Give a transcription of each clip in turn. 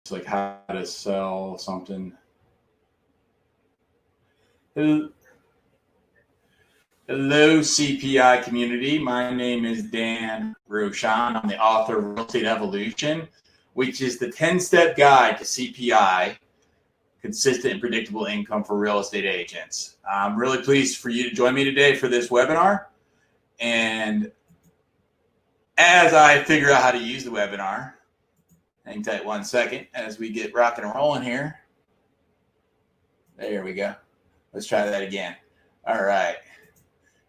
like how to sell something. Hello, C.P.I. community. My name is Dan Roshan. I'm the author of Real Estate Evolution, which is the 10-step guide to C.P.I., consistent and predictable income for real estate agents. I'm really pleased for you to join me today for this webinar. And as I figure out how to use the webinar, hang tight 1 second as we get rocking and rolling here. There we go. Let's try that again. All right.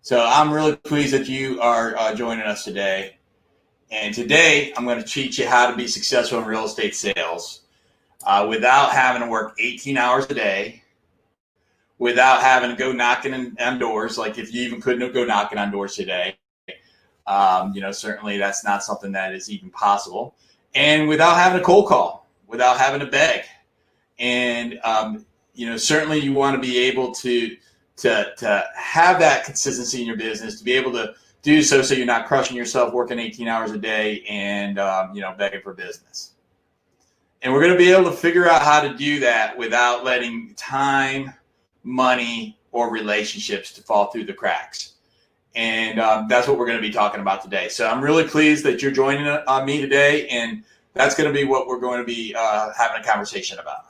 So I'm really pleased that you are joining us today. And today I'm going to teach you how to be successful in real estate sales without having to work 18 hours a day, without having to go knocking on doors, like if you even couldn't go knocking on doors today. Certainly that's not something that is even possible. And without having a cold call, without having to beg. And, certainly you want to be able to have that consistency in your business, to be able to do so you're not crushing yourself working 18 hours a day and, begging for business. And we're going to be able to figure out how to do that without letting time, money, or relationships to fall through the cracks. And that's what we're going to be talking about today. So I'm really pleased that you're joining me today, and that's going to be what we're going to be having a conversation about.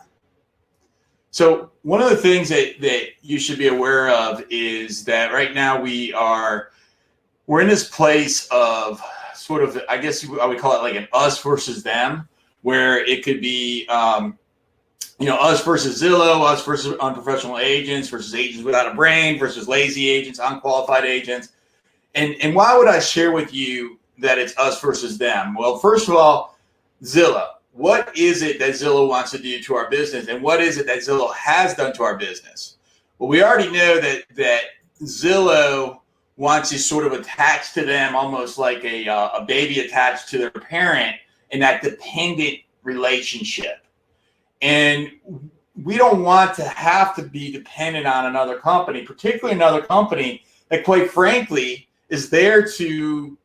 So one of the things that you should be aware of is that right now we're in this place of sort of, I guess I would call it like an us versus them, where it could be, us versus Zillow, us versus unprofessional agents versus agents without a brain versus lazy agents, unqualified agents. And why would I share with you that it's us versus them? Well, first of all, Zillow. What is it that Zillow wants to do to our business, and what is it that Zillow has done to our business? Well, we already know that Zillow wants you sort of attached to them, almost like a baby attached to their parent, in that dependent relationship. And we don't want to have to be dependent on another company, particularly another company that, quite frankly, is there to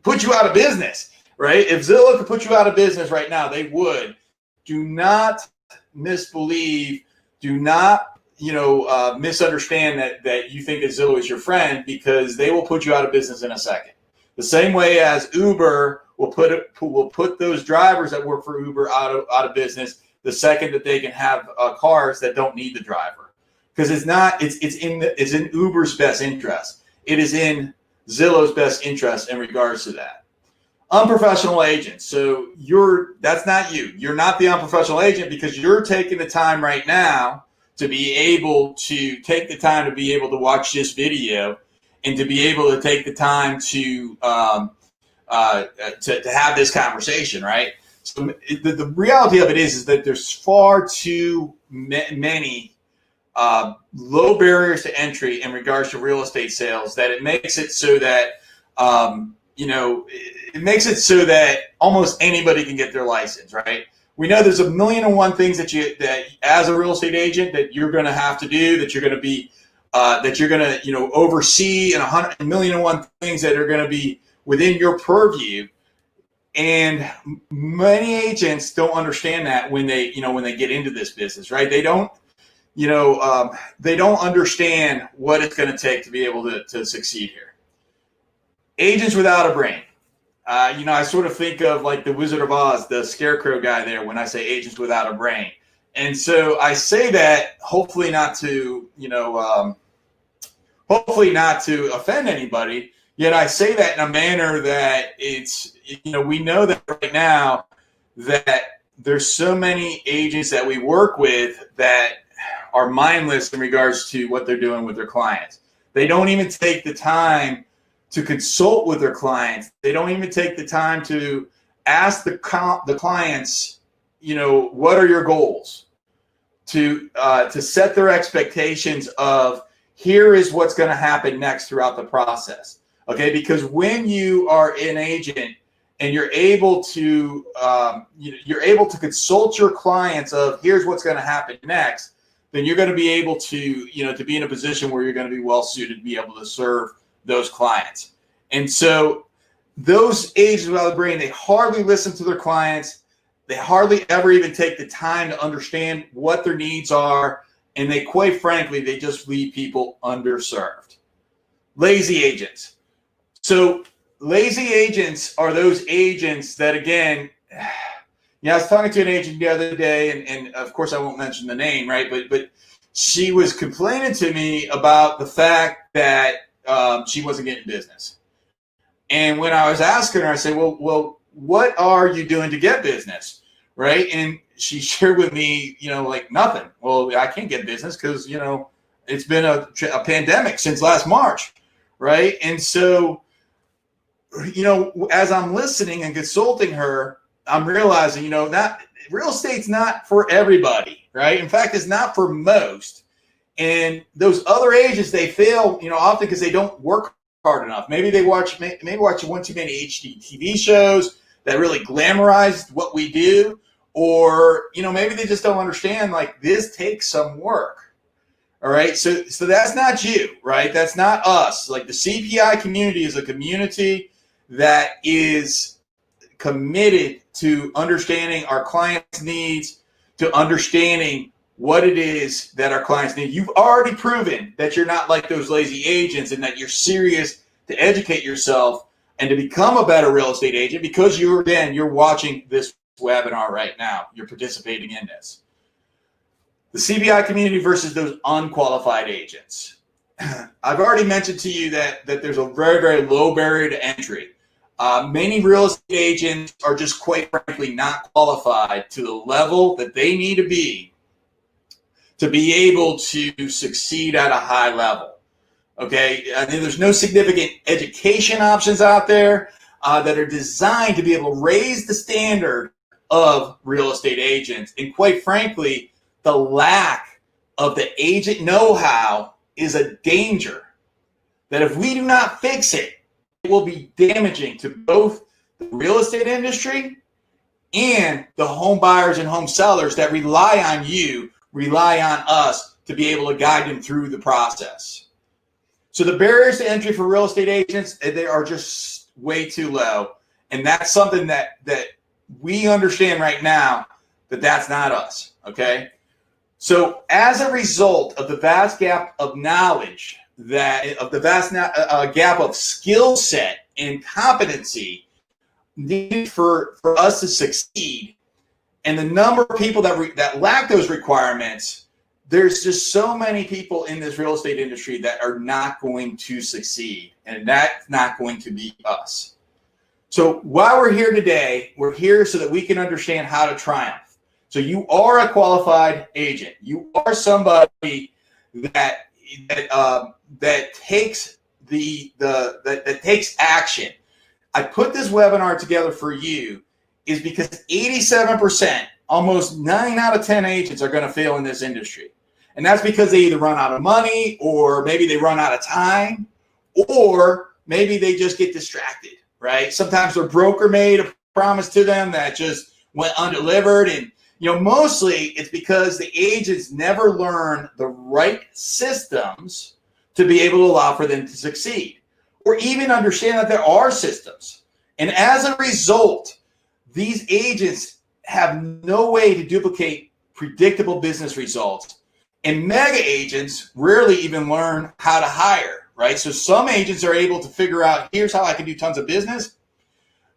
put you out of business. Right? If Zillow could put you out of business right now, they would. Do not misbelieve. Do not, misunderstand that you think that Zillow is your friend, because they will put you out of business in a second. The same way as Uber will put those drivers that work for Uber out of business the second that they can have cars that don't need the driver, because it's in Uber's best interest. It is in Zillow's best interest in regards to that. Unprofessional agents. So that's not you. You're not the unprofessional agent, because you're taking the time right now to be able to take the time to be able to watch this video, and to be able to take the time to have this conversation, right? So the reality of it is that there's far too many low barriers to entry in regards to real estate sales, that it makes it so that it makes it so that almost anybody can get their license, right? We know there's 1,000,001 things that as a real estate agent that you're going to have to do, that you're going to be, oversee, and 1,000,001 things that are going to be within your purview. And many agents don't understand that when they get into this business, right? They don't understand what it's going to take to be able to succeed here. Agents without a brain. I sort of think of like the Wizard of Oz, the scarecrow guy there, when I say agents without a brain. And so I say that hopefully not to offend anybody, yet I say that in a manner that it's, we know that right now that there's so many agents that we work with that are mindless in regards to what they're doing with their clients. They don't even take the time to consult with their clients. They don't even take the time to ask the clients, what are your goals? To set their expectations of, here is what's going to happen next throughout the process. Okay, because when you are an agent and you're able to consult your clients of, here's what's going to happen next, then you're going to be able to be in a position where you're going to be well suited to be able to serve those clients. And so those agents without a brain, they hardly listen to their clients. They hardly ever even take the time to understand what their needs are. And they, quite frankly, they just leave people underserved. Lazy agents. So lazy agents are those agents that, again, I was talking to an agent the other day, and of course I won't mention the name, right? But she was complaining to me about the fact that she wasn't getting business. And when I was asking her, I said, well, what are you doing to get business, right? And she shared with me, like nothing. Well, I can't get business because, it's been a pandemic since last March, right? And so, as I'm listening and consulting her, I'm realizing, not real estate's not for everybody, right? In fact, it's not for most. And those other agents, they fail, often because they don't work hard enough. Maybe they watch one too many HGTV shows that really glamorize what we do, or maybe they just don't understand, like, this takes some work. All right, so that's not you, right? That's not us. Like, the C.P.I. community is a community that is committed to understanding our clients' needs, to understanding what it is that our clients need. You've already proven that you're not like those lazy agents and that you're serious to educate yourself and to become a better real estate agent, because you're watching this webinar right now. You're participating in this. The CBI community versus those unqualified agents. I've already mentioned to you that there's a very, very low barrier to entry. Many real estate agents are just, quite frankly, not qualified to the level that they need to be able to succeed at a high level. Okay, I mean, there's no significant education options out there that are designed to be able to raise the standard of real estate agents. And quite frankly, the lack of the agent know-how is a danger that if we do not fix it, it will be damaging to both the real estate industry and the home buyers and home sellers that rely on us to be able to guide them through the process. So the barriers to entry for real estate agents, they are just way too low. And that's something that we understand right now, that's not us, okay? So as a result of the vast gap of knowledge, gap of skill set and competency needed for us to succeed, and the number of people that lack those requirements, there's just so many people in this real estate industry that are not going to succeed, and that's not going to be us. So while we're here today, we're here so that we can understand how to triumph. So you are a qualified agent. You are somebody that takes that takes action. I put this webinar together for you is because 87%, almost 9 out of 10 agents are going to fail in this industry. And that's because they either run out of money, or maybe they run out of time, or maybe they just get distracted, right? Sometimes their broker made a promise to them that just went undelivered. And, mostly it's because the agents never learn the right systems to be able to allow for them to succeed, or even understand that there are systems. And as a result, these agents have no way to duplicate predictable business results. And mega agents rarely even learn how to hire, right? So some agents are able to figure out, here's how I can do tons of business.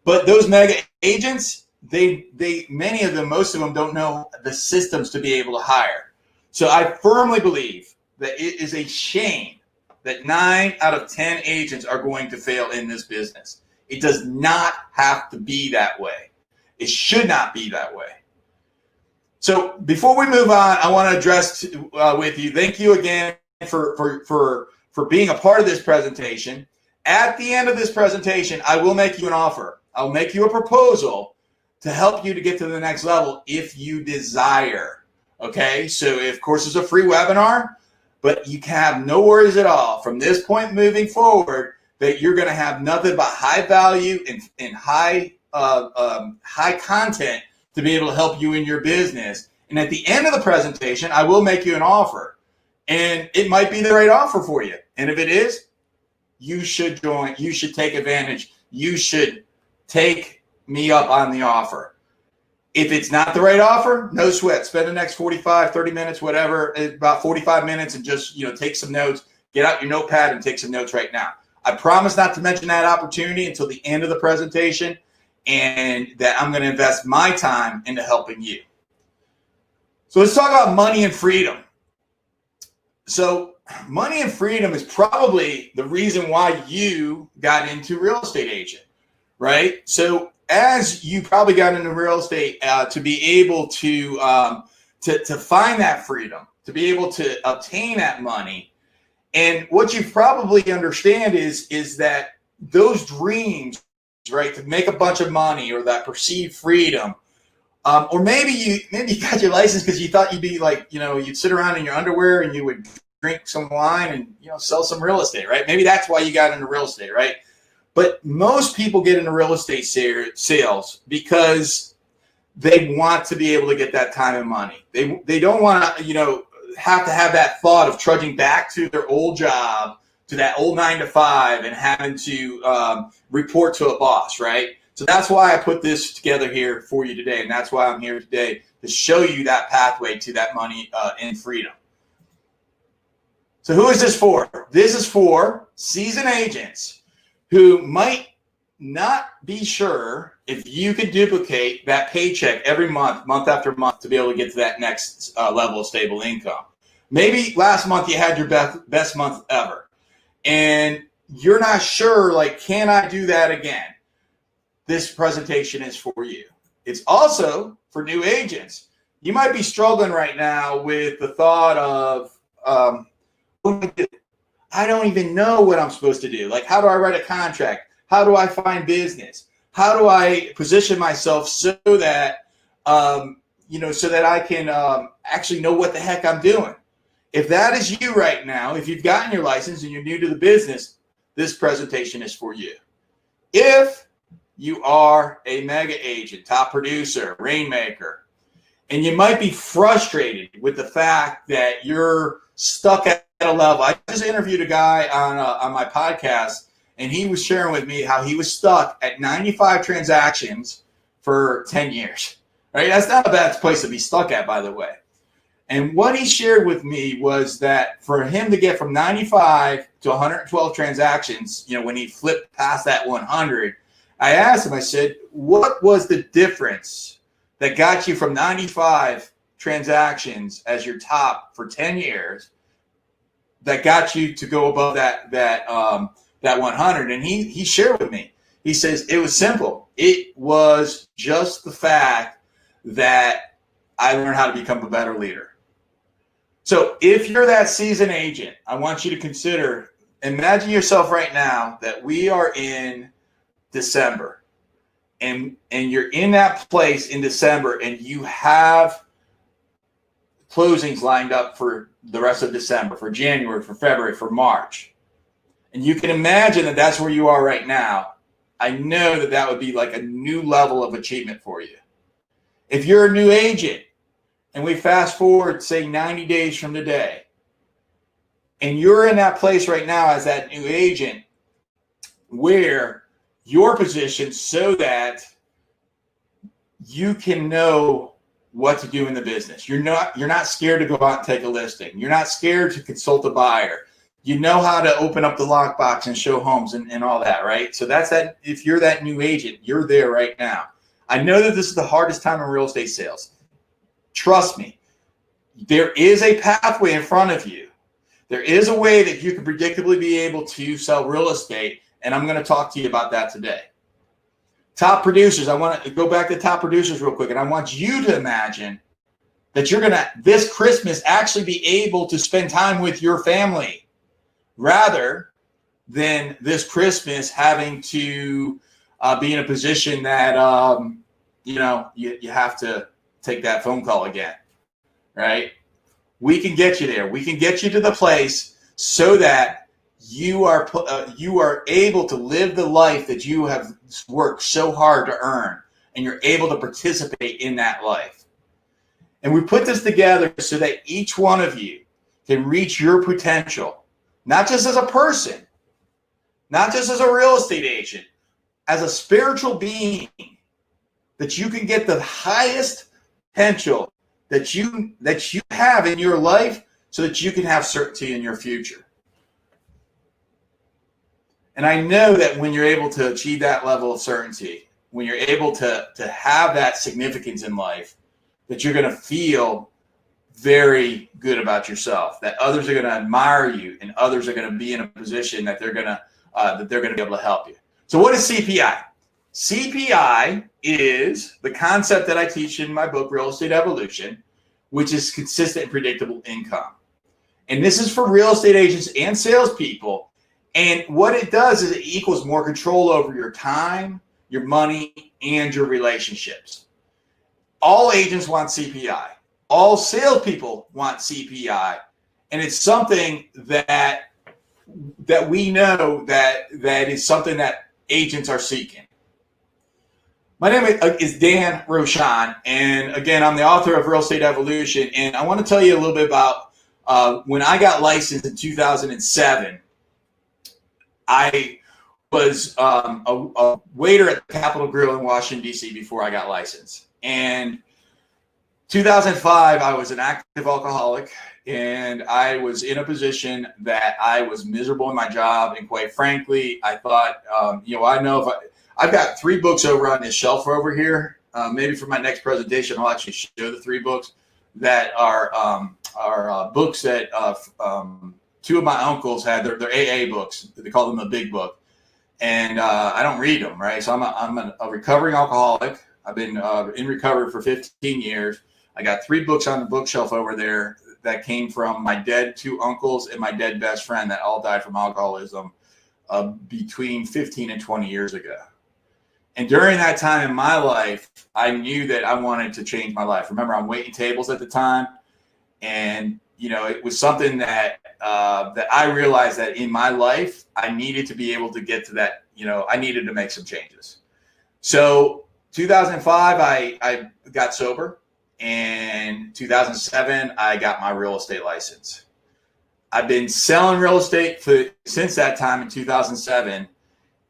But those mega agents, many of them, most of them don't know the systems to be able to hire. So I firmly believe that it is a shame that 9 out of 10 agents are going to fail in this business. It does not have to be that way. It should not be that way. So before we move on, I want to address with you, thank you again for being a part of this presentation. At the end of this presentation, I will make you an offer. I'll make you a proposal to help you to get to the next level if you desire. Okay, so of course it's a free webinar, but you can have no worries at all from this point moving forward that you're going to have nothing but high value and high content to be able to help you in your business. And at the end of the presentation, I will make you an offer. And it might be the right offer for you. And if it is, you should join. You should take advantage. You should take me up on the offer. If it's not the right offer, no sweat. Spend the next 45, 30 minutes, whatever, about 45 minutes, and just, take some notes. Get out your notepad and take some notes right now. I promise not to mention that opportunity until the end of the presentation, and that I'm going to invest my time into helping you. So let's talk about money and freedom. So money and freedom is probably the reason why you got into real estate agent, right? So as you probably got into real estate to be able to find that freedom, to be able to obtain that money, and what you probably understand is that those dreams, right, to make a bunch of money, or that perceived freedom, or maybe you got your license because you thought you'd be like, you'd sit around in your underwear and you would drink some wine and sell some real estate, right? Maybe that's why you got into real estate, right? But most people get into real estate sales because they want to be able to get that time and money. They don't want to, have that thought of trudging back to their old job, to that old 9-to-5, and having to report to a boss, right? So that's why I put this together here for you today, and that's why I'm here today, to show you that pathway to that money and freedom. So who is this for? This is for seasoned agents who might not be sure if you could duplicate that paycheck every month, month after month, to be able to get to that next level of stable income. Maybe last month you had your best month ever, and you're not sure, like, can I do that again? This presentation is for you. It's also for new agents. You might be struggling right now with the thought of, what do I do? I don't even know what I'm supposed to do. Like, how do I write a contract? How do I find business? How do I position myself so that, so that I can actually know what the heck I'm doing? If that is you right now, if you've gotten your license and you're new to the business, this presentation is for you. If you are a mega agent, top producer, rainmaker, and you might be frustrated with the fact that you're stuck at a level. I just interviewed a guy on my podcast, and he was sharing with me how he was stuck at 95 transactions for 10 years. Right? That's not a bad place to be stuck at, by the way. And what he shared with me was that for him to get from 95 to 112 transactions, when he flipped past that 100, I asked him, I said, what was the difference that got you from 95 transactions as your top for 10 years that got you to go above that 100? And he shared with me, he says, it was simple. It was just the fact that I learned how to become a better leader. So if you're that seasoned agent, I want you to consider, imagine yourself right now that we are in December, and you're in that place in December, and you have closings lined up for the rest of December, for January, for February, for March. And you can imagine that that's where you are right now. I know that that would be like a new level of achievement for you. If you're a new agent, and we fast forward, say 90 days from today, and you're in that place right now as that new agent where you're positioned so that you can know what to do in the business. You're not scared to go out and take a listing. You're not scared to consult a buyer. You know how to open up the lockbox and show homes and all that, right? So that's that. If you're that new agent, you're there right now. I know that this is the hardest time in real estate sales. Trust me, there is a pathway in front of you. There is a way that you can predictably be able to sell real estate, and I'm going to talk to you about that today. Top producers, I want to go back to top producers real quick, and I want you to imagine that you're going to, this Christmas, actually be able to spend time with your family rather than this Christmas having to be in a position that, you have to take that phone call again, right? We can get you there. We can get you to the place so that you are able to live the life that you have worked so hard to earn, and you're able to participate in that life. And we put this together so that each one of you can reach your potential, not just as a person, not just as a real estate agent, as a spiritual being, that you can get the highest potential that you have in your life so that you can have certainty in your future. And I know that when you're able to achieve that level of certainty, when you're able to have that significance in life, that you're going to feel very good about yourself, that others are going to admire you, and others are going to be in a position that they're going to be able to help you. So what is CPI? CPI is the concept that I teach in my book, Real Estate Evolution, which is consistent and predictable income. And this is for real estate agents and salespeople. And what it does is it equals more control over your time, your money, and your relationships. All agents want CPI. All salespeople want CPI. And it's something that we know that is something that agents are seeking. My name is Dan Rochon, and again, I'm the author of Real Estate Evolution, and I want to tell you a little bit about when I got licensed in 2007. I was a waiter at the Capitol Grill in Washington, D.C. before I got licensed. And 2005, I was an active alcoholic, and I was in a position that I was miserable in my job. And quite frankly, I thought, I know if I've got 3 books over on this shelf over here. Maybe for my next presentation, I'll actually show the 3 books that are books that 2 of my uncles had. They're AA books. They call them the Big Book, and I don't read them, right? So I'm a recovering alcoholic. I've been in recovery for 15 years. I got 3 books on the bookshelf over there that came from my dead 2 uncles and my dead best friend that all died from alcoholism between 15 and 20 years ago. And during that time in my life, I knew that I wanted to change my life. Remember, I'm waiting tables at the time. And, it was something that I realized that in my life, I needed to be able to get to that, I needed to make some changes. So 2005, I got sober. And 2007, I got my real estate license. I've been selling real estate since that time in 2007.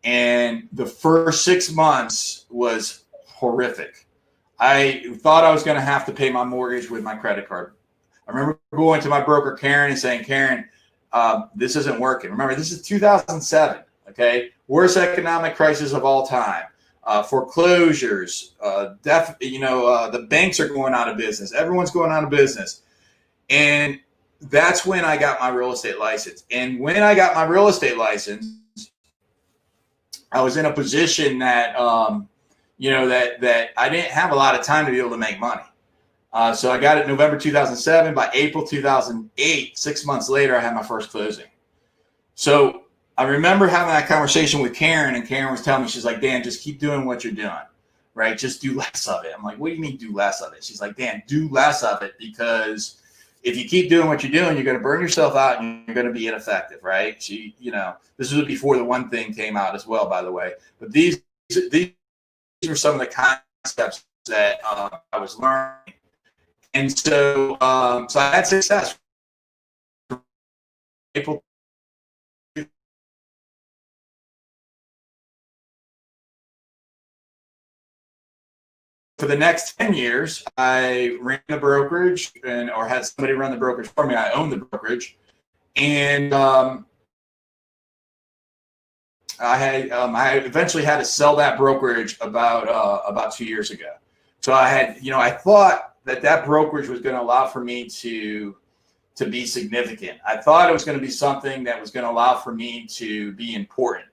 And the first 6 months was horrific. I thought I was going to have to pay my mortgage with my credit card. I remember going to my broker, Karen, and saying, Karen, this isn't working. Remember, this is 2007, okay? Worst economic crisis of all time. Foreclosures, the banks are going out of business. Everyone's going out of business. And that's when I got my real estate license. And when I got my real estate license, I was in a position that, that I didn't have a lot of time to be able to make money. So I got it November 2007. By April 2008, 6 months later, I had my first closing. So I remember having that conversation with Karen, and Karen was telling me, she's like, Dan, just keep doing what you're doing, right? Just do less of it. I'm like, what do you mean do less of it? She's like, Dan, do less of it, because if you keep doing what you're doing, you're going to burn yourself out and you're going to be ineffective, right? This was before the one thing came out as well, by the way. But these were some of the concepts that I was learning. And so I had success. April for the next 10 years, I ran the brokerage or had somebody run the brokerage for me. I owned the brokerage. And I eventually had to sell that brokerage about 2 years ago. So I thought that brokerage was going to allow for me to be significant. I thought it was going to be something that was going to allow for me to be important.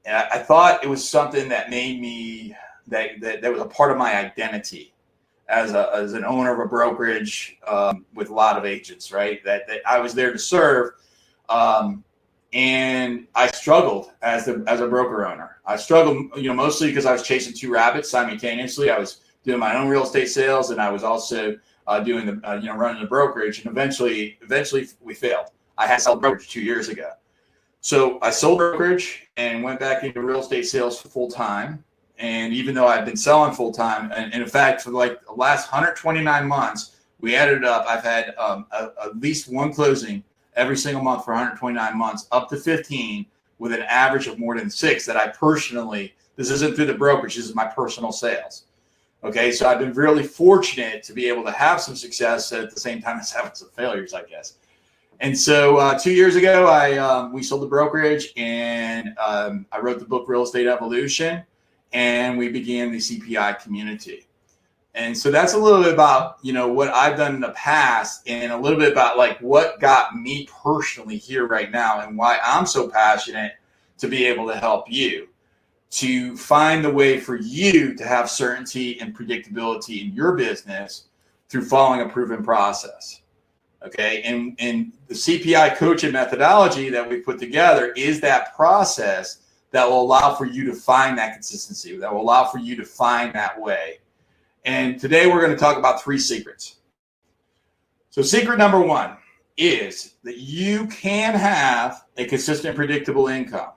And I thought it was something that made me, that was a part of my identity as an owner of a brokerage with a lot of agents, right? That I was there to serve. And I struggled as a broker owner. I struggled, mostly because I was chasing 2 rabbits simultaneously. I was doing my own real estate sales, and I was also doing the, running the brokerage. And eventually we failed. I had sold brokerage 2 years ago. So I sold brokerage and went back into real estate sales full time. And even though I've been selling full time, and in fact, for like the last 129 months, we added up, I've had at least 1 closing every single month for 129 months, up to 15, with an average of more than 6 that I personally, this isn't through the brokerage, this is my personal sales. Okay, so I've been really fortunate to be able to have some success at the same time as having some failures, I guess. And so 2 years ago, we sold the brokerage, and I wrote the book Real Estate Evolution, and we began the C.P.I community. And so that's a little bit about, what I've done in the past, and a little bit about like what got me personally here right now, and why I'm so passionate to be able to help you to find the way for you to have certainty and predictability in your business through following a proven process. Okay. And the C.P.I coaching methodology that we put together is that process that will allow for you to find that consistency, that will allow for you to find that way. And today we're going to talk about 3 secrets. So secret number 1 is that you can have a consistent, predictable income.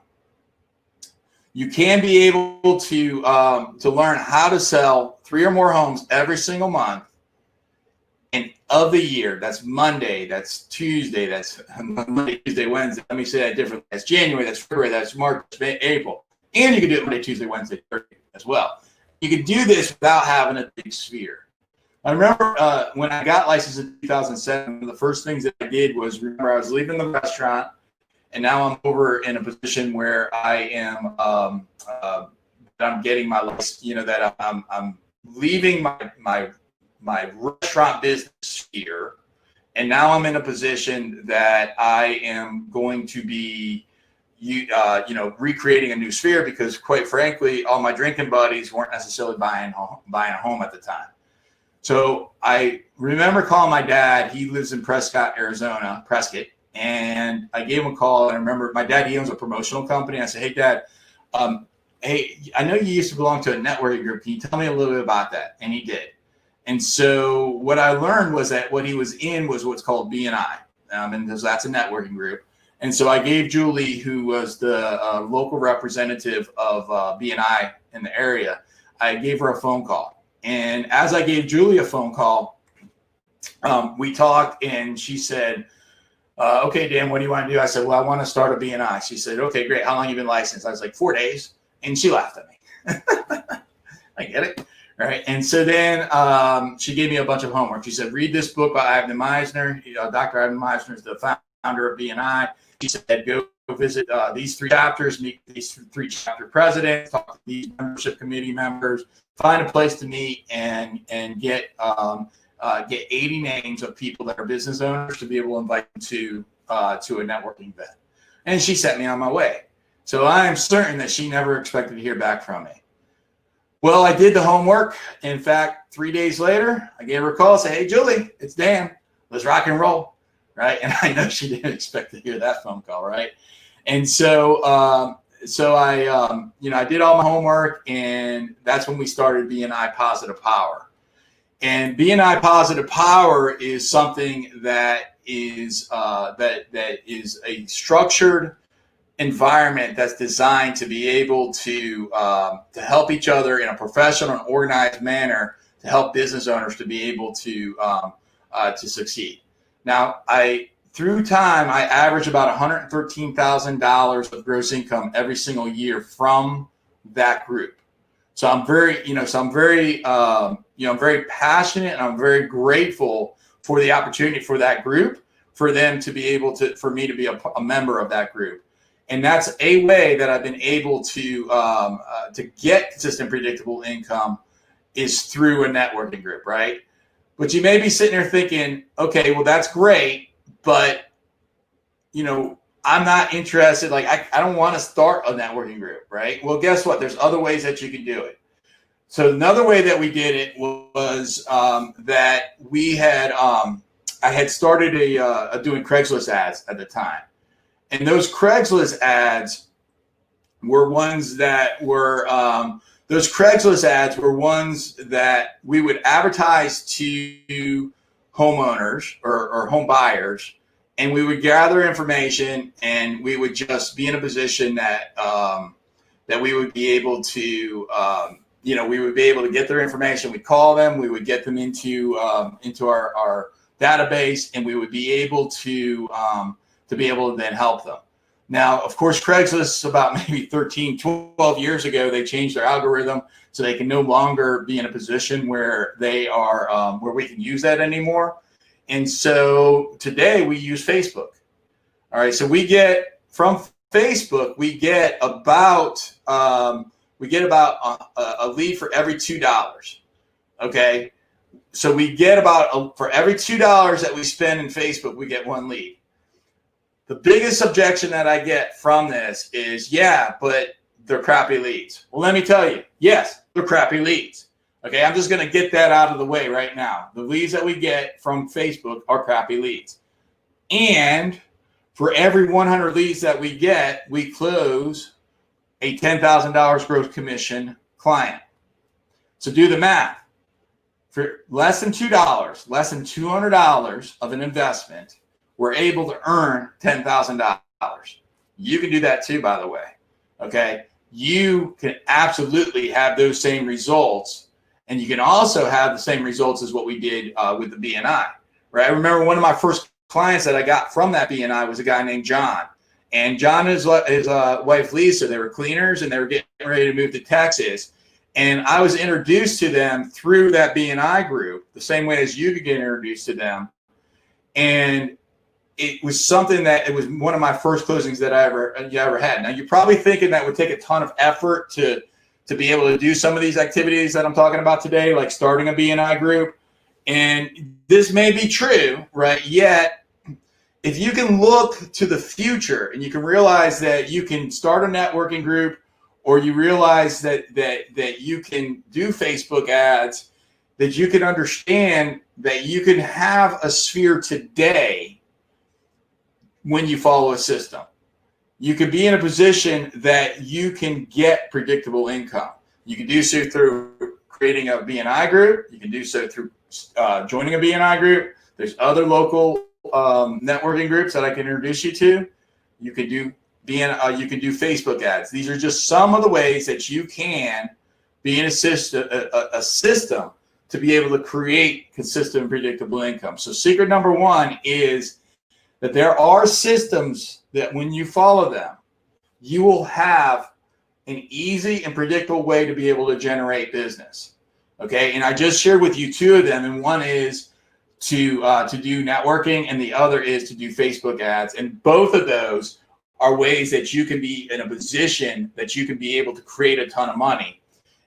You can be able to learn how to sell 3 or more homes every single month and of the year. That's Monday, that's Tuesday, that's Monday, Tuesday, Wednesday. Let me say that differently. That's January, that's February, that's March, April. And you can do it Monday, Tuesday, Wednesday, Thursday as well. You can do this without having a big sphere. I remember when I got licensed in 2007, one of the first things that I did was, I was leaving the restaurant, and now I'm over in a position where I am, I'm getting my license, that I'm leaving my restaurant business here, and now I'm in a position that I am going to be, recreating a new sphere, because quite frankly, all my drinking buddies weren't necessarily buying a home at the time. So I remember calling my dad. He lives in Prescott, and I gave him a call. And I remember my dad, he owns a promotional company. I said, "Hey, Dad, hey, I know you used to belong to a networking group. Can you tell me a little bit about that?" And he did. And so what I learned was that what he was in was what's called BNI, and that's a networking group. And so I gave Julie, who was the local representative of BNI in the area, I gave her a phone call. And as I gave Julie a phone call, we talked, and she said, "Okay, Dan, what do you want to do?" I said, "Well, I want to start a BNI." She said, "Okay, great. How long have you been licensed?" I was like, 4 days. And she laughed at me. I get it. All right. And so then she gave me a bunch of homework. She said, "Read this book by Ivan Meisner." Dr. Ivan Meisner is the founder of BNI. She said, "Go visit these 3 chapters, meet these 3 chapter presidents, talk to these membership committee members, find a place to meet, and get 80 names of people that are business owners to be able to invite them to a networking event." And she sent me on my way. So I am certain that she never expected to hear back from me. Well, I did the homework. In fact, 3 days later, I gave her a call and said, "Hey, Julie, it's Dan. Let's rock and roll." Right. And I know she didn't expect to hear that phone call. Right. And so I did all my homework, and that's when we started BNI Positive Power. And BNI Positive Power is something that is that is a structured environment that's designed to be able to help each other in a professional and organized manner to help business owners to be able to succeed. Now, through time, I average about $113,000 of gross income every single year from that group. So I'm very, I'm very passionate, and I'm very grateful for the opportunity for that group, for them to be able to, for me to be a member of that group. And that's a way that I've been able to get consistent, predictable income, is through a networking group, right? But you may be sitting there thinking, okay, well, that's great, but, I'm not interested. Like, I don't want to start a networking group, right? Well, guess what? There's other ways that you can do it. So another way that we did it was that we had, I had started doing Craigslist ads at the time. And those Craigslist ads were ones that were, we would advertise to homeowners or home buyers, and we would gather information, and we would just be in a position that that we would be able to, we would be able to get their information. We'd call them, we would get them into our database, and we would be able to then help them. Now, of course, Craigslist about maybe 13, 12 years ago, they changed their algorithm so they can no longer be in a position where they are where we can use that anymore. And so today we use Facebook. All right, so we get from Facebook, we get about a lead for every $2. Okay, so we get about for every $2 that we spend in Facebook, we get one lead. The biggest objection that I get from this is, yeah, but they're crappy leads. Well, let me tell you, yes, they're crappy leads. Okay, I'm just going to get that out of the way right now. The leads that we get from Facebook are crappy leads. And for every 100 leads that we get, we close a $10,000 gross commission client. So do the math. For less than $2, less than $200 of an investment, we're able to earn $10,000. You can do that too, by the way. Okay, you can absolutely have those same results, and you can also have the same results as what we did with the BNI. Right? I remember one of my first clients that I got from that BNI was a guy named John, and John and his wife Lisa, they were cleaners and they were getting ready to move to Texas. And I was introduced to them through that BNI group, the same way as you could get introduced to them. And it was something that it was one of my first closings that I ever had. Now, you're probably thinking that would take a ton of effort to be able to do some of these activities that I'm talking about today, like starting a BNI group. And this may be true, right? Yet, if you can look to the future and you can realize that you can start a networking group, or you realize that you can do Facebook ads, that you can understand that you can have a sphere today when you follow a system. You can be in a position that you can get predictable income. You can do so through creating a BNI group. You can do so through joining a BNI group. There's other local networking groups that I can introduce you to. You can do you can do Facebook ads. These are just some of the ways that you can be in a system to be able to create consistent and predictable income. So secret number one is that there are systems that when you follow them, you will have an easy and predictable way to be able to generate business. Okay, and I just shared with you two of them, and one is to do networking, and the other is to do Facebook ads. And both of those are ways that you can be in a position that you can be able to create a ton of money.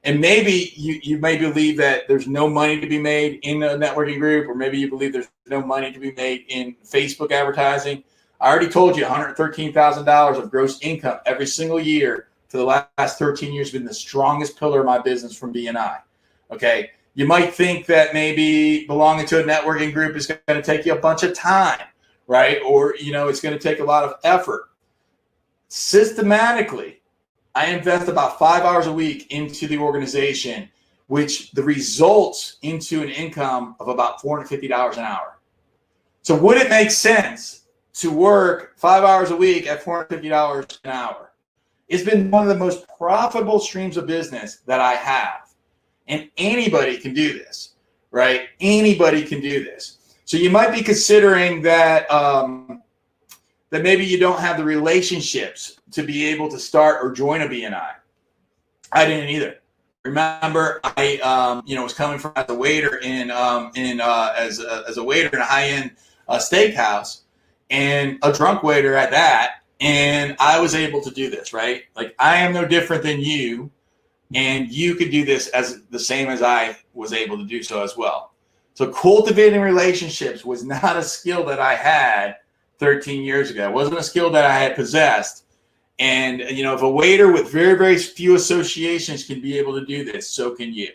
And maybe you may believe that there's no money to be made in a networking group, or maybe you believe there's no money to be made in Facebook advertising. I already told you $113,000 of gross income every single year for the last 13 years has been the strongest pillar of my business from BNI. Okay, you might think that maybe belonging to a networking group is going to take you a bunch of time, right? Or, it's going to take a lot of effort. Systematically, I invest about 5 hours a week into the organization, which the results into an income of about $450 an hour. So would it make sense to work 5 hours a week at $450 an hour? It's been one of the most profitable streams of business that I have. And anybody can do this, right? Anybody can do this. So you might be considering that that maybe you don't have the relationships to be able to start or join a BNI. I didn't either. Remember, I was coming from as a waiter as a waiter in a high-end steakhouse, and a drunk waiter at that, and I was able to do this, right? Like, I am no different than you, and you could do this as the same as I was able to do so as well. So cultivating relationships was not a skill that I had 13 years ago. It wasn't a skill that I had possessed. And, if a waiter with very, very few associations can be able to do this, so can you.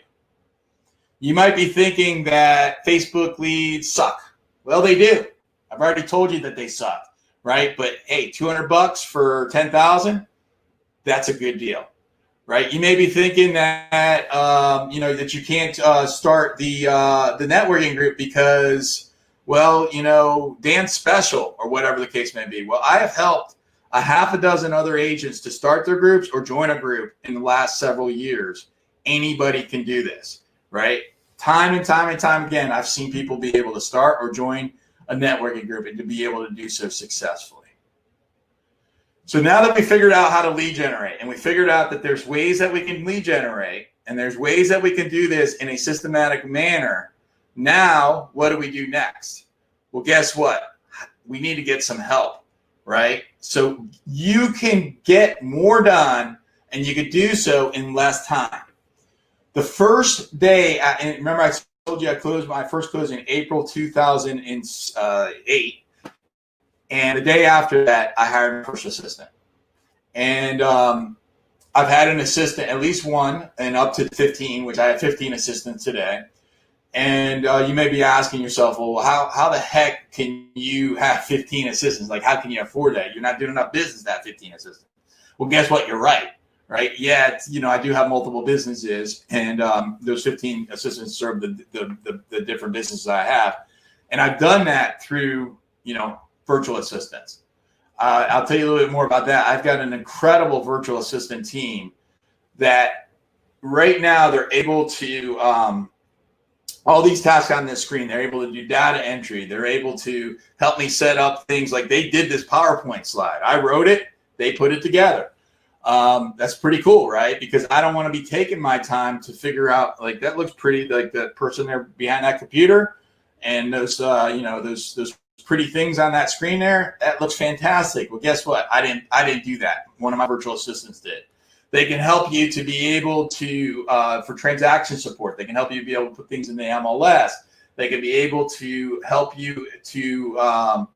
You might be thinking that Facebook leads suck. Well, they do. I've already told you that they suck, right? But hey, $200 for 10,000, that's a good deal, right? You may be thinking that, that you can't start the networking group because, Dan's special or whatever the case may be. Well, I have helped a half a dozen other agents to start their groups or join a group in the last several years. Anybody can do this, right? Time and time and time again, I've seen people be able to start or join a networking group and to be able to do so successfully. So now that we figured out how to lead generate, and we figured out that there's ways that we can lead generate, and there's ways that we can do this in a systematic manner, now what do we do next? Well, guess what? We need to get some help, right? So you can get more done, and you could do so in less time. The first day, and remember I told you I closed my first closing in April 2008. And the day after that, I hired a personal assistant. And I've had an assistant, at least one, and up to 15, which I have 15 assistants today. And you may be asking yourself, well, how the heck can you have 15 assistants? Like, how can you afford that? You're not doing enough business to have 15 assistants. Well, guess what? You're right. Yeah, I do have multiple businesses, and those 15 assistants serve the different businesses I have. And I've done that through, virtual assistants. I'll tell you a little bit more about that. I've got an incredible virtual assistant team that right now they're able to, all these tasks on this screen, they're able to do data entry. They're able to help me set up things like they did this PowerPoint slide. I wrote it, they put it together. That's pretty cool, right? Because I don't want to be taking my time to figure out, like, that looks pretty, like the person there behind that computer and those, those pretty things on that screen there, that looks fantastic. Well, guess what? I didn't do that. One of my virtual assistants did. They can help you to be able to, for transaction support, they can help you be able to put things in the MLS. They can be able to help you to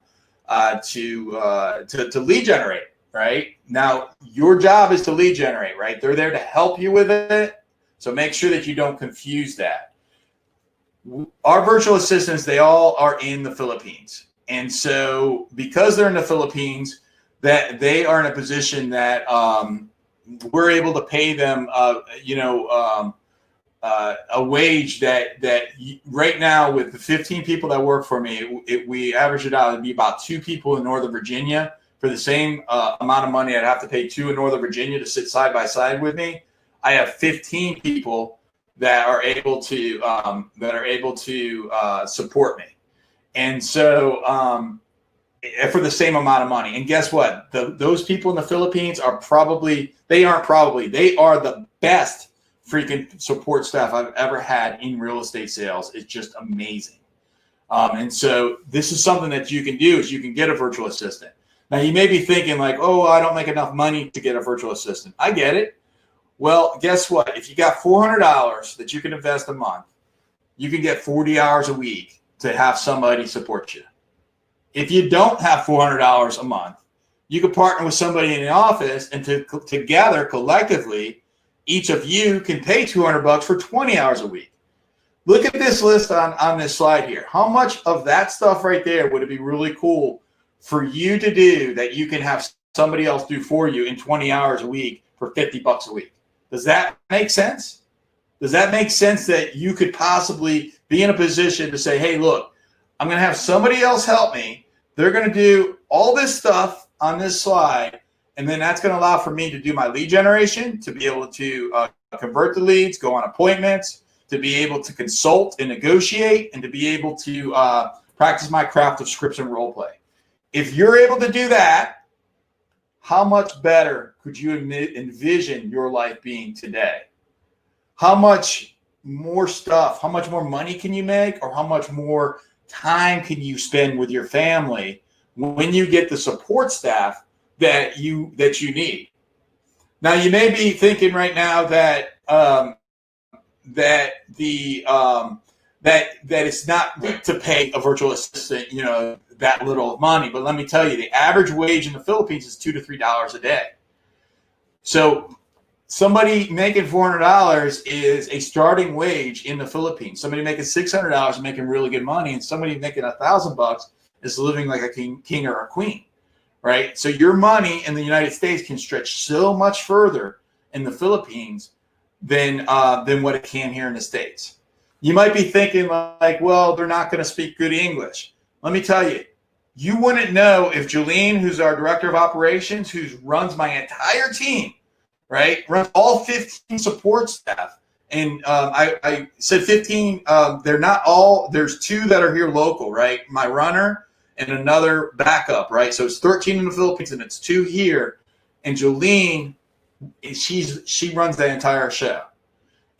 lead generate, right? Now, your job is to lead generate, right? They're there to help you with it. So make sure that you don't confuse that. Our virtual assistants, they all are in the Philippines. And so because they're in the Philippines, that they are in a position that we're able to pay them, a wage that right now with the 15 people that work for me, we average it out to be about 2 people in Northern Virginia for the same amount of money. I'd have to pay 2 in Northern Virginia to sit side by side with me. I have 15 people that are able to support me. And so for the same amount of money. And guess what? Those people in the Philippines are they are the best freaking support staff I've ever had in real estate sales. It's just amazing. And so this is something that you can do, is you can get a virtual assistant. Now you may be thinking like, oh, I don't make enough money to get a virtual assistant. I get it. Well, guess what? If you got $400 that you can invest a month, you can get 40 hours a week to have somebody support you. If you don't have $400 a month, you can partner with somebody in the office, and together, collectively, each of you can pay $200 for 20 hours a week. Look at this list on this slide here. How much of that stuff right there would it be really cool for you to do that you can have somebody else do for you in 20 hours a week for $50 a week? Does that make sense? Does that make sense that you could possibly be in a position to say, hey, look, I'm going to have somebody else help me. They're going to do all this stuff on this slide, and then that's going to allow for me to do my lead generation, to be able to convert the leads, go on appointments, to be able to consult and negotiate, and to be able to practice my craft of scripts and role play. If you're able to do that, how much better could you envision your life being today? How much more stuff, how much more money can you make, or how much more time can you spend with your family when you get the support staff that you need? Now, you may be thinking right now that it's not to pay a virtual assistant, that little money. But let me tell you, the average wage in the Philippines is $2 to $3 a day. So somebody making $400 is a starting wage in the Philippines. Somebody making $600 is making really good money, and somebody making $1,000 is living like a king or a queen, right? So your money in the United States can stretch so much further in the Philippines than what it can here in the States. You might be thinking like, well, they're not going to speak good English. Let me tell you, you wouldn't know if Jolene, who's our director of operations, who runs my entire team, right, runs all 15 support staff. And I said 15, they're not all, there's 2 that are here local, right? My runner and another backup, right? So it's 13 in the Philippines and it's 2 here. And Jolene, she runs the entire show.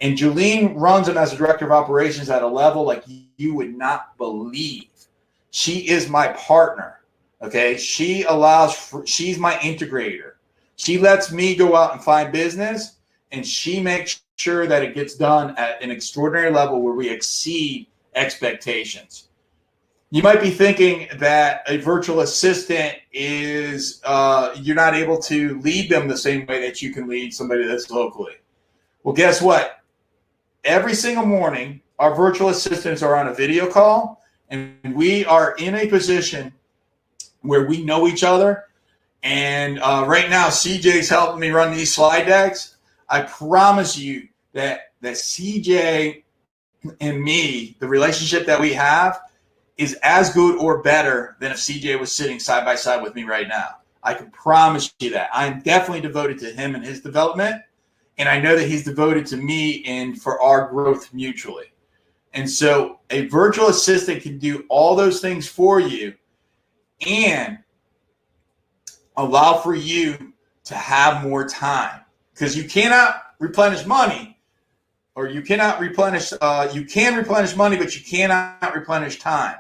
And Jolene runs them as a director of operations at a level like you would not believe. She is my partner. Okay. She's my integrator. She lets me go out and find business, and she makes sure that it gets done at an extraordinary level where we exceed expectations. You might be thinking that a virtual assistant is, you're not able to lead them the same way that you can lead somebody that's locally. Well, guess what? Every single morning, our virtual assistants are on a video call, and we are in a position where we know each other. And right now, CJ's helping me run these slide decks. I promise you that CJ and me, the relationship that we have, is as good or better than if CJ was sitting side by side with me right now. I can promise you that. I'm definitely devoted to him and his development, and I know that he's devoted to me and for our growth mutually. And so a virtual assistant can do all those things for you and allow for you to have more time, because you cannot replenish money, or you cannot replenish, you can replenish money, but you cannot replenish time,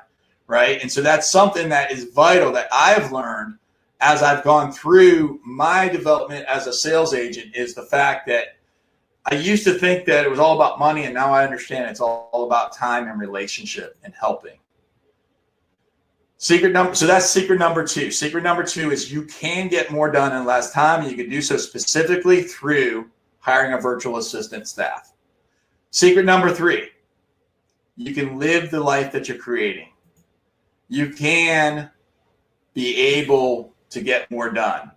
right? And so that's something that is vital that I've learned as I've gone through my development as a sales agent, is the fact that I used to think that it was all about money, and now I understand it's all about time and relationship and helping. So that's secret number two. Secret number two is you can get more done in less time, and you can do so specifically through hiring a virtual assistant staff. Secret number three, you can live the life that you're creating. You can be able to get more done.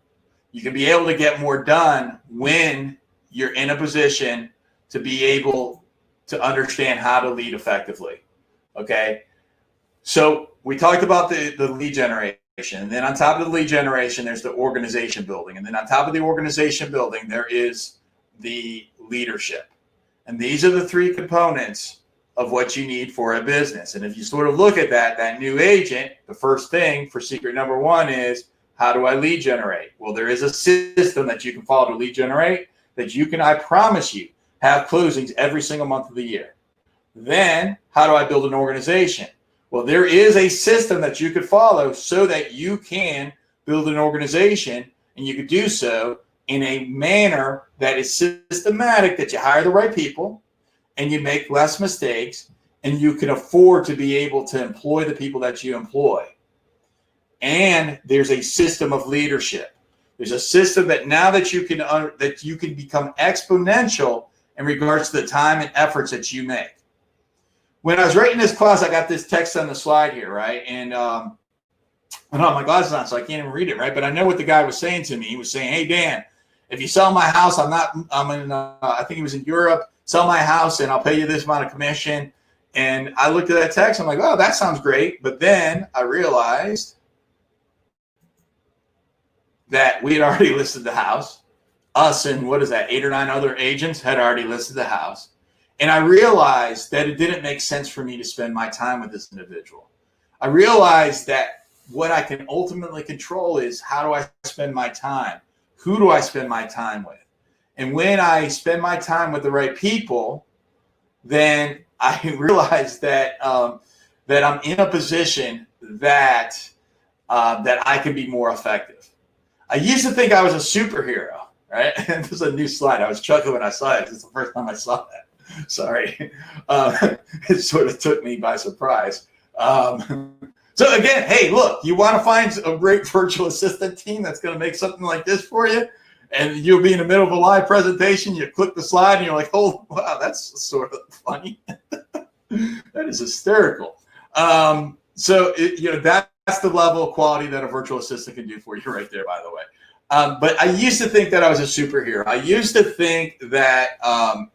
You can be able to get more done when you're in a position to be able to understand how to lead effectively. Okay. So we talked about the lead generation, and then on top of the lead generation, there's the organization building. And then on top of the organization building, there is the leadership. And these are the three components of what you need for a business. And if you sort of look at that new agent, the first thing for secret number one is, how do I lead generate? Well, there is a system that you can follow to lead generate that you can, I promise you, have closings every single month of the year. Then how do I build an organization? Well, there is a system that you could follow so that you can build an organization, and you could do so in a manner that is systematic, that you hire the right people and you make less mistakes, and you can afford to be able to employ the people that you employ. And there's a system of leadership. There's a system that now that you can become exponential in regards to the time and efforts that you make. When I was writing this class, I got this text on the slide here, right? And I don't have my glasses on, so I can't even read it, right? But I know what the guy was saying to me. He was saying, "Hey, Dan, if you sell my house, I think he was in Europe, sell my house and I'll pay you this amount of commission." And I looked at that text. I'm like, "Oh, that sounds great." But then I realized that we had already listed the house. Us and 8 or 9 other agents had already listed the house. And I realized that it didn't make sense for me to spend my time with this individual. I realized that what I can ultimately control is, how do I spend my time? Who do I spend my time with? And when I spend my time with the right people, then I realize that that I'm in a position that I can be more effective. I used to think I was a superhero, right? This is a new slide. I was chuckling when I saw it. It's the first time I saw that. Sorry. It sort of took me by surprise. So again, hey, look, you want to find a great virtual assistant team that's going to make something like this for you, and you'll be in the middle of a live presentation, you click the slide, and you're like, "Oh, wow, that's sort of funny." That is hysterical. That's the level of quality that a virtual assistant can do for you right there, by the way. But I used to think that I was a superhero. I used to think that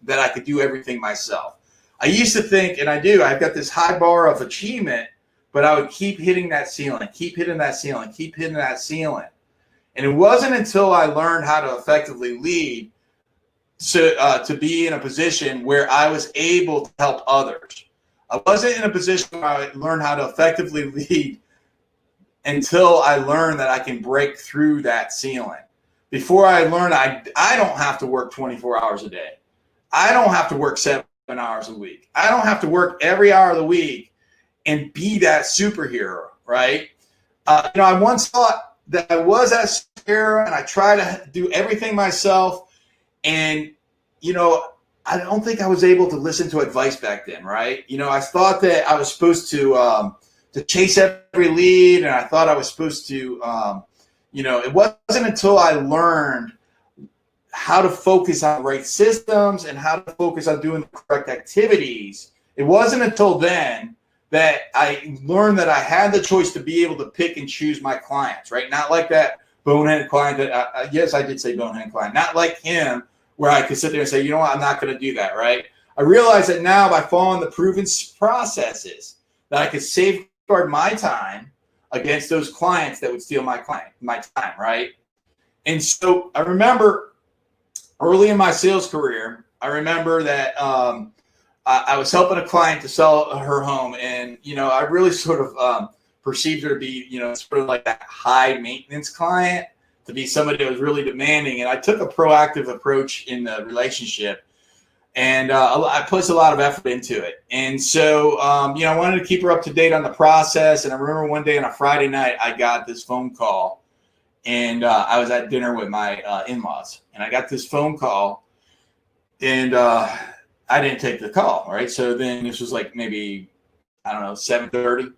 that I could do everything myself. I used to think, and I do, I've got this high bar of achievement, but I would keep hitting that ceiling, keep hitting that ceiling, keep hitting that ceiling. And it wasn't until I learned how to effectively lead to be in a position where I was able to help others. I wasn't in a position where I learned how to effectively lead until I learned that I can break through that ceiling. before I learned I don't have to work 24 hours a day. I don't have to work 7 hours a week. I don't have to work every hour of the week and be that superhero, right? I once thought that I was that superhero and I try to do everything myself. And, I don't think I was able to listen to advice back then, right? I thought that I was supposed to chase every lead, and I thought I was supposed to, it wasn't until I learned how to focus on the right systems and how to focus on doing the correct activities. It wasn't until then that I learned that I had the choice to be able to pick and choose my clients, right? Not like that bonehead client that, yes, I did say bonehead client, not like him where I could sit there and say, you know what, I'm not going to do that, right? I realize that now by following the proven processes that I could safeguard my time against those clients that would steal my time, right? And so I remember early in my sales career, I remember that I was helping a client to sell her home, and I really sort of perceived her to be sort of like that high maintenance client, to be somebody that was really demanding. And I took a proactive approach in the relationship, and I put a lot of effort into it. And so I wanted to keep her up to date on the process. And I remember one day on a Friday night, I got this phone call, and I was at dinner with my in-laws, and I got this phone call, and I didn't take the call, right? So then this was like maybe, I don't know, 7:30.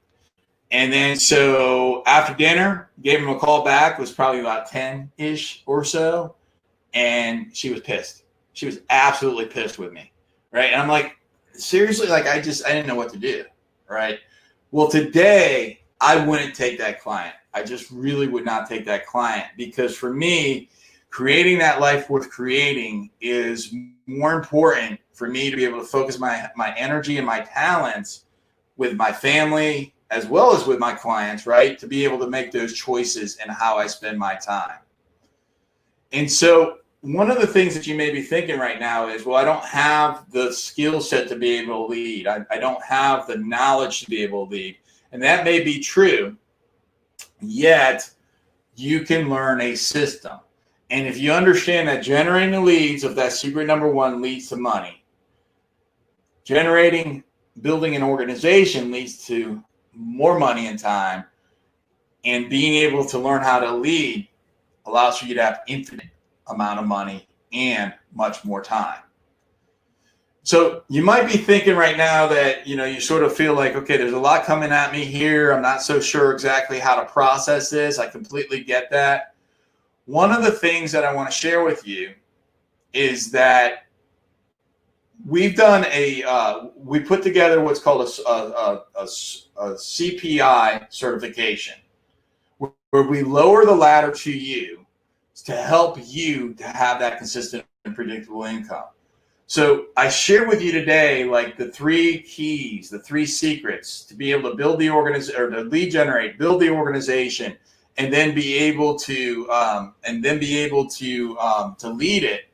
And then so after dinner, gave him a call back. It was probably about 10-ish or so. And she was pissed. She was absolutely pissed with me, right? And I'm like, seriously, like I didn't know what to do, right? Well, today I wouldn't take that client. I just really would not take that client, because for me, creating that life worth creating is more important for me to be able to focus my energy and my talents with my family as well as with my clients, right? To be able to make those choices in how I spend my time. And so one of the things that you may be thinking right now is, well, I don't have the skill set to be able to lead. I don't have the knowledge to be able to lead. And that may be true, yet you can learn a system. And if you understand that generating the leads of that secret number one leads to money, building an organization leads to more money and time, and being able to learn how to lead allows for you to have infinite amount of money and much more time. So you might be thinking right now that, you sort of feel like, okay, there's a lot coming at me here. I'm not so sure exactly how to process this. I completely get that. One of the things that I want to share with you is that we've done we put together what's called a C.P.I. certification, where we lower the ladder to you to help you to have that consistent and predictable income. So I shared with you today, like the 3 keys, the 3 secrets to be able to build the organization, or to lead generate, build the organization, and then be able to to lead it.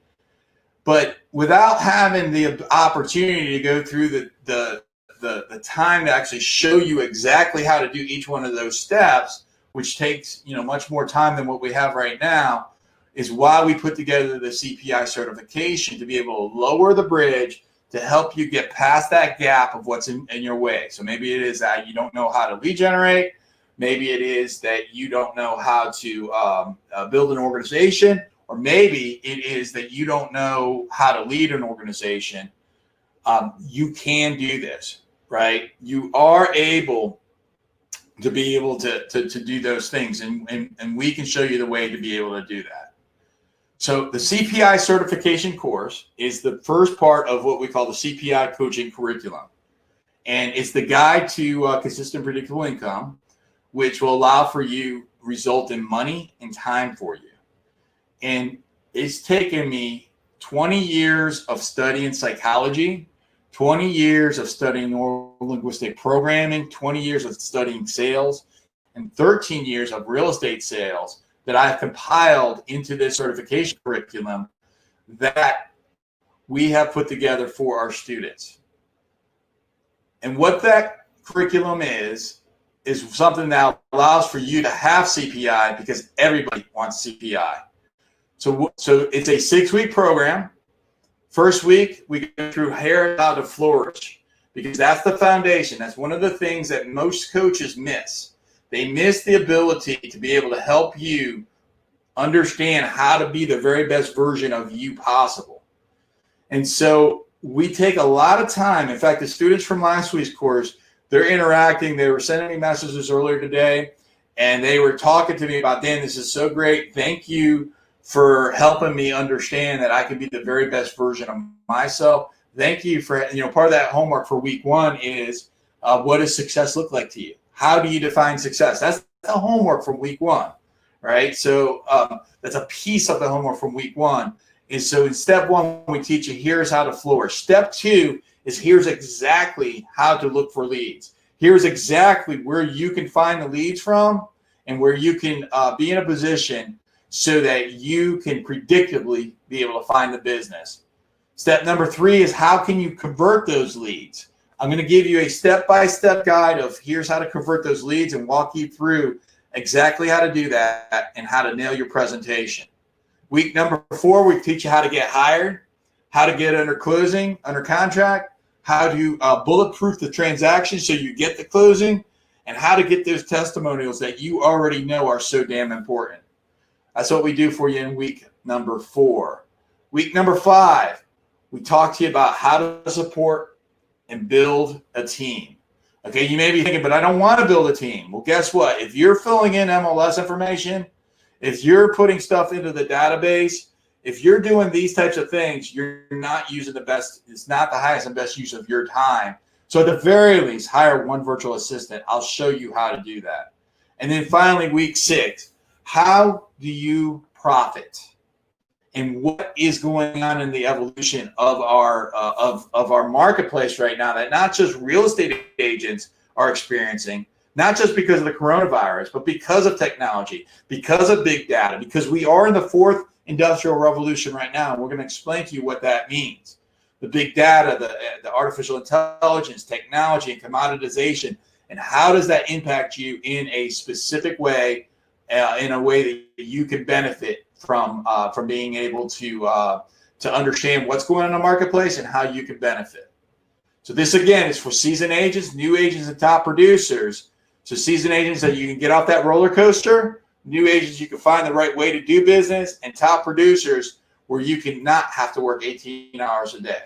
But without having the opportunity to go through the time to actually show you exactly how to do each one of those steps, which takes much more time than what we have right now, is why we put together the C.P.I. certification, to be able to lower the bridge to help you get past that gap of what's in your way. So maybe it is that you don't know how to lead generate. Maybe it is that you don't know how to build an organization. Or maybe it is that you don't know how to lead an organization. You can do this, right? You are able to be able to do those things, and we can show you the way to be able to do that. So the C.P.I. certification course is the first part of what we call the C.P.I. coaching curriculum. And it's the guide to consistent predictable income, which will allow for you result in money and time for you. And it's taken me 20 years of studying psychology, 20 years of studying neurolinguistic programming, 20 years of studying sales, and 13 years of real estate sales that I've compiled into this certification curriculum that we have put together for our students. And what that curriculum is something that allows for you to have CPI, because everybody wants CPI. So it's a 6-week program. First week, we go through how to flourish, because that's the foundation. That's one of the things that most coaches miss. They miss the ability to be able to help you understand how to be the very best version of you possible. And so we take a lot of time. In fact, the students from last week's course, they're interacting. They were sending me messages earlier today, and they were talking to me about, Dan, this is so great. Thank you for helping me understand that I can be the very best version of myself. Thank you for, part of that homework for week 1 is what does success look like to you? How do you define success? That's the homework from week 1, right? So that's a piece of the homework from week 1. Is so in step 1, we teach you here's how to flourish. Step 2 is here's exactly how to look for leads. Here's exactly where you can find the leads from and where you can be in a position so that you can predictably be able to find the business. Step number 3 is how can you convert those leads? I'm going to give you a step-by-step guide of here's how to convert those leads and walk you through exactly how to do that and how to nail your presentation. Week number 4, we teach you how to get hired, how to get under closing, under contract, how to bulletproof the transaction so you get the closing, and how to get those testimonials that you already know are so damn important. That's what we do for you in week number 4. Week number 5, we talk to you about how to support and build a team. Okay, you may be thinking, but I don't want to build a team. Well, guess what? If you're filling in MLS information, if you're putting stuff into the database, if you're doing these types of things, you're not using the best, it's not the highest and best use of your time. So at the very least, hire one virtual assistant. I'll show you how to do that. And then finally, week 6, how do you profit? And what is going on in the evolution of our marketplace right now that not just real estate agents are experiencing, not just because of the coronavirus, but because of technology, because of big data, because we are in the 4th industrial revolution right now. And we're going to explain to you what that means. The big data, the artificial intelligence, technology, and commoditization, and how does that impact you in a specific way, in a way that you can benefit from being able to understand what's going on in the marketplace and how you can benefit. So this, again, is for seasoned agents, new agents, and top producers. So seasoned agents that you can get off that roller coaster, new agents you can find the right way to do business, and top producers where you can not have to work 18 hours a day.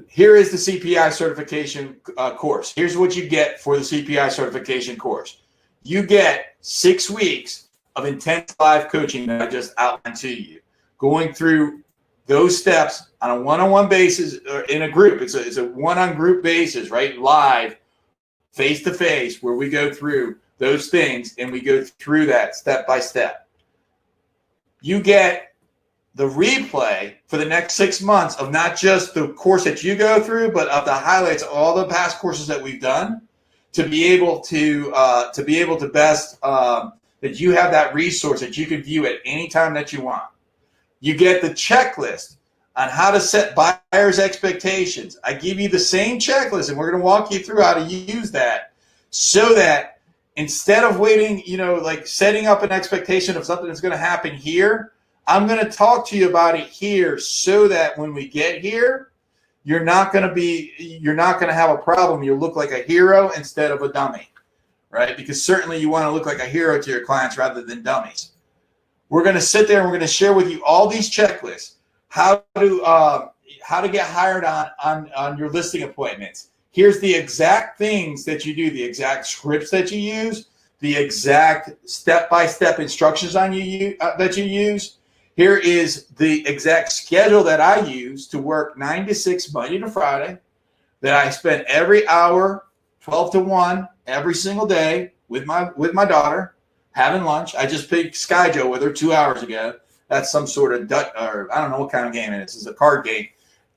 Here is the C.P.I. certification course. Here's what you get for the C.P.I. certification course. You get 6 weeks of intense live coaching that I just outlined to you, going through those steps on a one-on-one basis or in a group. It's a one-on-group basis, right? Live, face-to-face, where we go through those things and we go through that step by step. You get the replay for the next 6 months of not just the course that you go through, but of the highlights of all the past courses that we've done to be able to best that you have that resource that you can view at any time that you want. You get the checklist on how to set buyers' expectations. I give you the same checklist, and we're going to walk you through how to use that so that instead of waiting, like setting up an expectation of something that's going to happen here, I'm going to talk to you about it here so that when we get here, you're not going to have a problem. You'll look like a hero instead of a dummy, right? Because certainly you want to look like a hero to your clients rather than dummies. We're going to sit there and we're going to share with you all these checklists, how to get hired on your listing appointments. Here's the exact things that you do, the exact scripts that you use, the exact step-by-step instructions that you use. Here is the exact schedule that I use to work 9 to 6 Monday to Friday, that I spend every hour, 12 to 1, every single day with my daughter having lunch. I just played Sky Joe with her 2 hours ago. That's some sort of or I don't know what kind of game it is. It's a card game,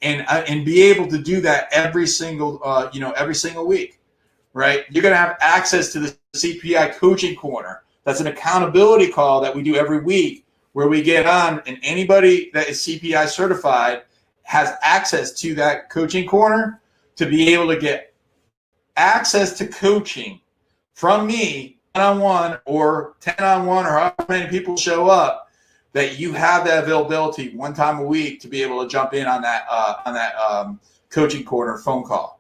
and be able to do that every single week, right? You're going to have access to the C.P.I. coaching corner. That's an accountability call that we do every week, where we get on, and anybody that is C.P.I. certified has access to that coaching corner to be able to get access to coaching from me one-on-one or 10-on-1 or however many people show up, that you have that availability one time a week to be able to jump in on that coaching corner phone call.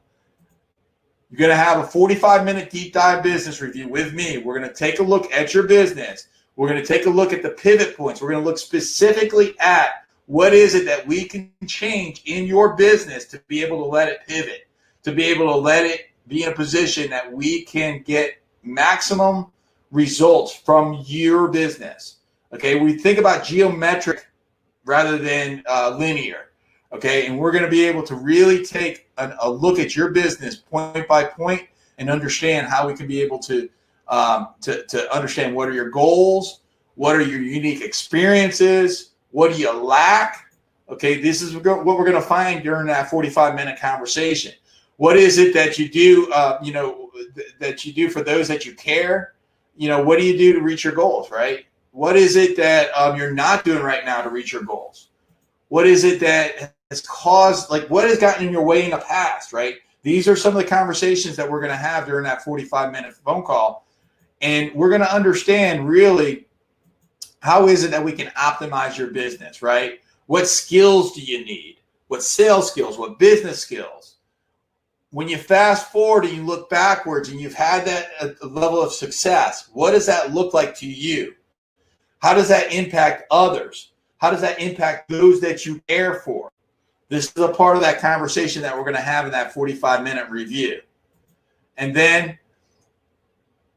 You're going to have a 45-minute deep dive business review with me. We're going to take a look at your business. We're going to take a look at the pivot points. We're going to look specifically at what is it that we can change in your business to be able to let it pivot, to be able to let it be in a position that we can get maximum results from your business. Okay, we think about geometric rather than linear. Okay, and we're going to be able to really take a look at your business point by point and understand how we can be able to understand what are your goals, what are your unique experiences, what do you lack. Okay, this is what we're going to find during that 45-minute conversation. What is it that you do, that you do for those that you care? What do you do to reach your goals, right? What is it that you're not doing right now to reach your goals? What is it that has caused, what has gotten in your way in the past, right? These are some of the conversations that we're going to have during that 45-minute phone call. And we're going to understand really how is it that we can optimize your business, right? What skills do you need? What sales skills? What business skills? When you fast forward and you look backwards and you've had that level of success, what does that look like to you? How does that impact others? How does that impact those that you care for? This is a part of that conversation that we're going to have in that 45-minute review. And then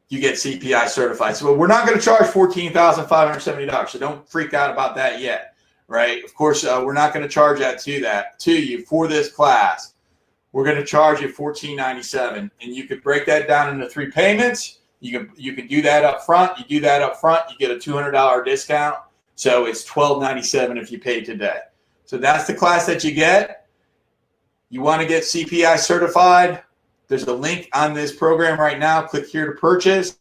you get CPI certified. So we're not going to charge $14,570. So don't freak out about that yet, right? Of course, we're not going to charge that to you for this class. We're going to charge you $14.97, and you could break that down into 3 payments. You can do that up front. You do that up front, you get a $200 discount. So it's $12.97 if you pay today. So that's the class that you get. You want to get CPI certified? There's a link on this program right now. Click here to purchase.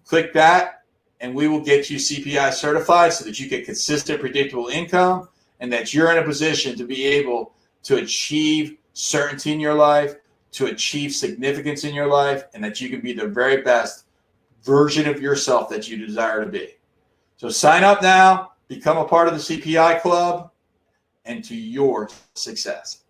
Click that, and we will get you CPI certified so that you get consistent, predictable income and that you're in a position to be able to achieve certainty in your life, to achieve significance in your life, and that you can be the very best version of yourself that you desire to be. So sign up now, become a part of the CPI club, and to your success.